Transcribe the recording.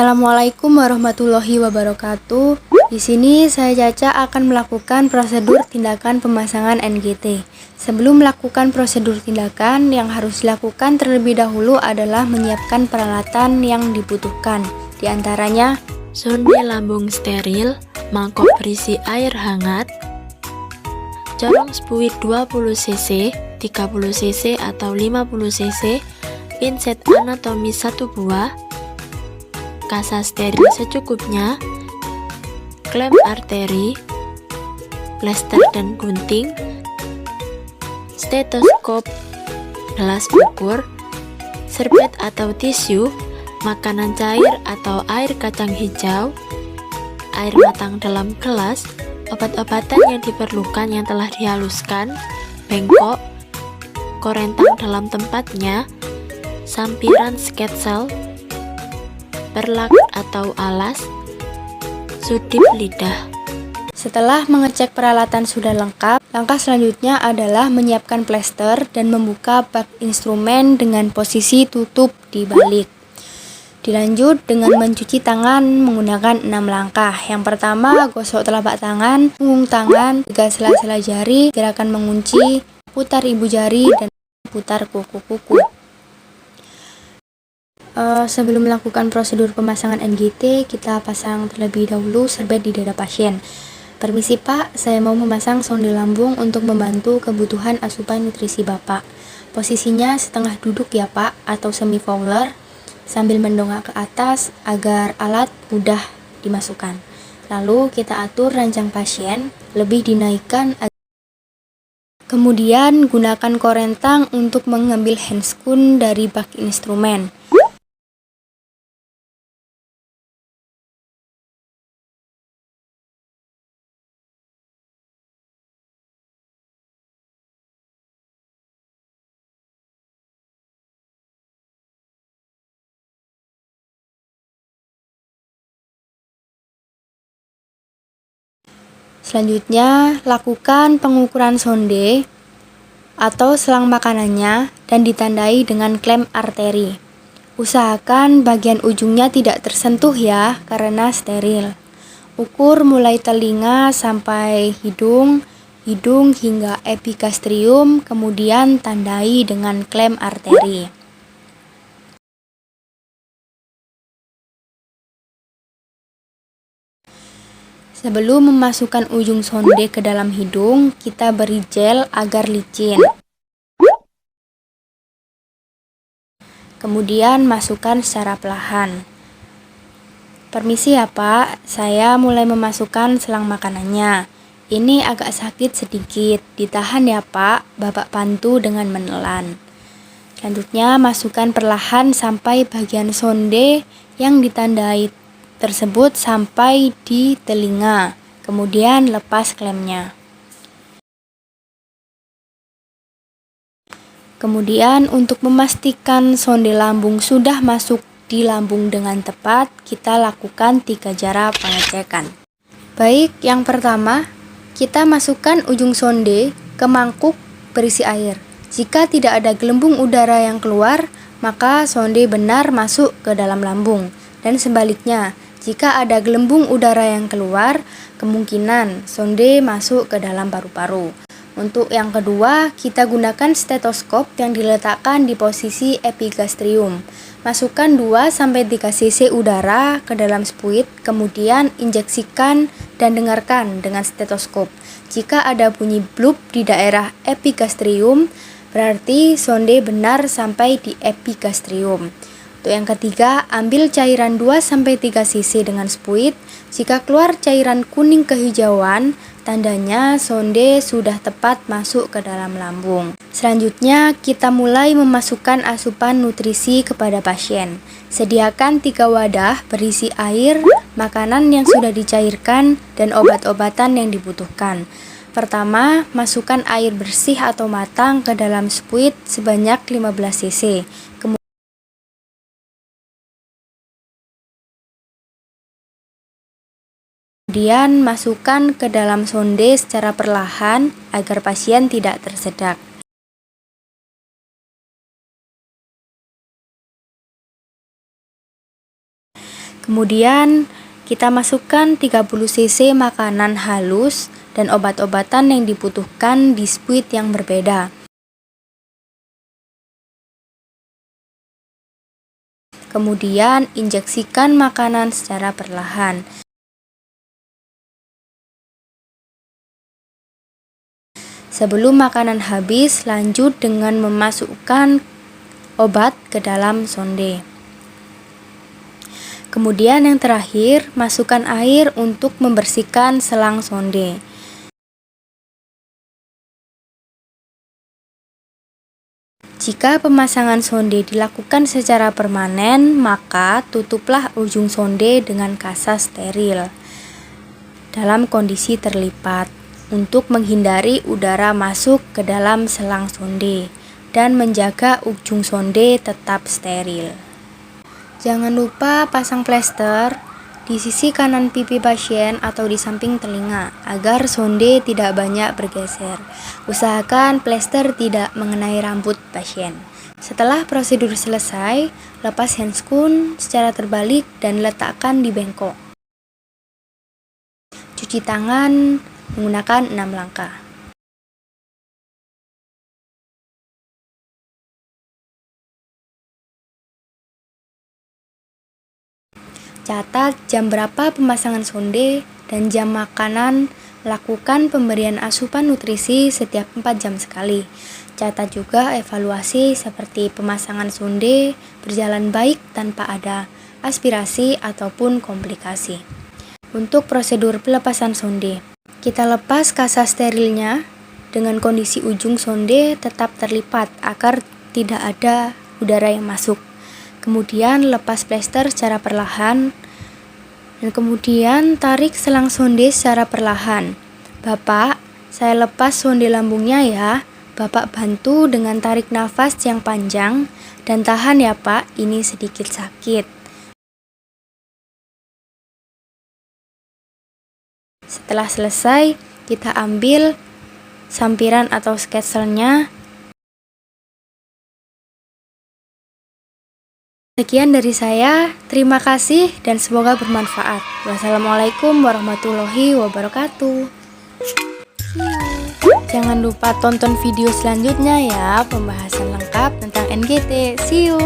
Assalamualaikum warahmatullahi wabarakatuh. Di sini saya Caca akan melakukan prosedur tindakan pemasangan NGT. Sebelum melakukan prosedur tindakan, yang harus dilakukan terlebih dahulu adalah menyiapkan peralatan yang dibutuhkan. Di antaranya sonde lambung steril, mangkok berisi air hangat, corong spuit 20 cc, 30 cc atau 50 cc, pinset anatomi 1 buah, kasa steril secukupnya, klem arteri, plester dan gunting, stetoskop, gelas ukur, serbet atau tisu, makanan cair atau air kacang hijau, air matang dalam gelas, obat-obatan yang diperlukan yang telah dihaluskan, bengkok, korentang dalam tempatnya, sampiran sketsel, perlak atau alas, sudip lidah. setelah mengecek peralatan sudah lengkap, langkah selanjutnya adalah menyiapkan plester dan membuka bak instrumen dengan posisi tutup dibalik. Dilanjut dengan mencuci tangan menggunakan 6 langkah. Yang pertama, gosok telapak tangan, punggung tangan, tegar sela-sela jari, gerakan mengunci, putar ibu jari, dan putar kuku-kuku. Sebelum melakukan prosedur pemasangan NGT, kita pasang terlebih dahulu serbet di dada pasien. Permisi Pak, saya mau memasang sonde lambung untuk membantu kebutuhan asupan nutrisi Bapak. Posisinya setengah duduk ya Pak, atau semi fowler, sambil mendongak ke atas agar alat mudah dimasukkan. Lalu kita atur ranjang pasien, lebih dinaikkan. Kemudian gunakan korentang untuk mengambil handscoon dari bak instrumen. Selanjutnya, lakukan pengukuran sonde atau selang makanannya dan ditandai dengan klem arteri. Usahakan bagian ujungnya tidak tersentuh ya, karena steril. Ukur mulai telinga sampai hidung hingga epigastrium, kemudian tandai dengan klem arteri. Sebelum memasukkan ujung sonde ke dalam hidung, kita beri gel agar licin. Kemudian masukkan secara perlahan. Permisi ya Pak, saya mulai memasukkan selang makanannya. Ini agak sakit sedikit, ditahan ya Pak, Bapak bantu dengan menelan. Selanjutnya masukkan perlahan sampai bagian sonde yang ditandai tersebut sampai di telinga, kemudian lepas klemnya. Kemudian untuk memastikan sonde lambung sudah masuk di lambung dengan tepat, kita lakukan 3 cara pengecekan. Baik, yang pertama, kita masukkan ujung sonde ke mangkuk berisi air. Jika tidak ada gelembung udara yang keluar, maka sonde benar masuk ke dalam lambung. Dan sebaliknya, jika ada gelembung udara yang keluar, kemungkinan sonde masuk ke dalam paru-paru. Untuk yang kedua, kita gunakan stetoskop yang diletakkan di posisi epigastrium. Masukkan 2-3 cc udara ke dalam spuit, kemudian injeksikan dan dengarkan dengan stetoskop. Jika ada bunyi blup di daerah epigastrium, berarti sonde benar sampai di epigastrium. Untuk yang ketiga, ambil cairan 2-3 cc dengan spuit. Jika keluar cairan kuning kehijauan, tandanya sonde sudah tepat masuk ke dalam lambung. Selanjutnya, kita mulai memasukkan asupan nutrisi kepada pasien. Sediakan 3 wadah berisi air, makanan yang sudah dicairkan, dan obat-obatan yang dibutuhkan. Pertama, masukkan air bersih atau matang ke dalam spuit sebanyak 15 cc. Kemudian masukkan ke dalam sonde secara perlahan agar pasien tidak tersedak. Kemudian kita masukkan 30 cc makanan halus dan obat-obatan yang dibutuhkan di squid yang berbeda. Kemudian injeksikan makanan secara perlahan. Sebelum makanan habis, lanjut dengan memasukkan obat ke dalam sonde. Kemudian yang terakhir, masukkan air untuk membersihkan selang sonde. Jika pemasangan sonde dilakukan secara permanen, maka tutuplah ujung sonde dengan kasa steril dalam kondisi terlipat untuk menghindari udara masuk ke dalam selang sonde dan menjaga ujung sonde tetap steril. Jangan lupa pasang plester di sisi kanan pipi pasien atau di samping telinga agar sonde tidak banyak bergeser. Usahakan plester tidak mengenai rambut pasien. Setelah prosedur selesai, lepas handscoon secara terbalik dan letakkan di bengkok. Cuci tangan menggunakan 6 langkah. Catat jam berapa pemasangan sonde dan jam makanan. Lakukan pemberian asupan nutrisi setiap 4 jam sekali. Catat juga evaluasi seperti pemasangan sonde berjalan baik tanpa ada aspirasi ataupun komplikasi. Untuk prosedur pelepasan sonde, kita lepas kasa sterilnya dengan kondisi ujung sonde tetap terlipat agar tidak ada udara yang masuk. Kemudian lepas plester secara perlahan dan kemudian tarik selang sonde secara perlahan. Bapak, saya lepas sonde lambungnya ya. Bapak bantu dengan tarik nafas yang panjang dan tahan ya Pak, ini sedikit sakit. Setelah selesai, kita ambil sampiran atau sketselnya. Sekian dari saya, terima kasih dan semoga bermanfaat. Wassalamualaikum warahmatullahi wabarakatuh. Jangan lupa tonton video selanjutnya ya, pembahasan lengkap tentang NGT. See you!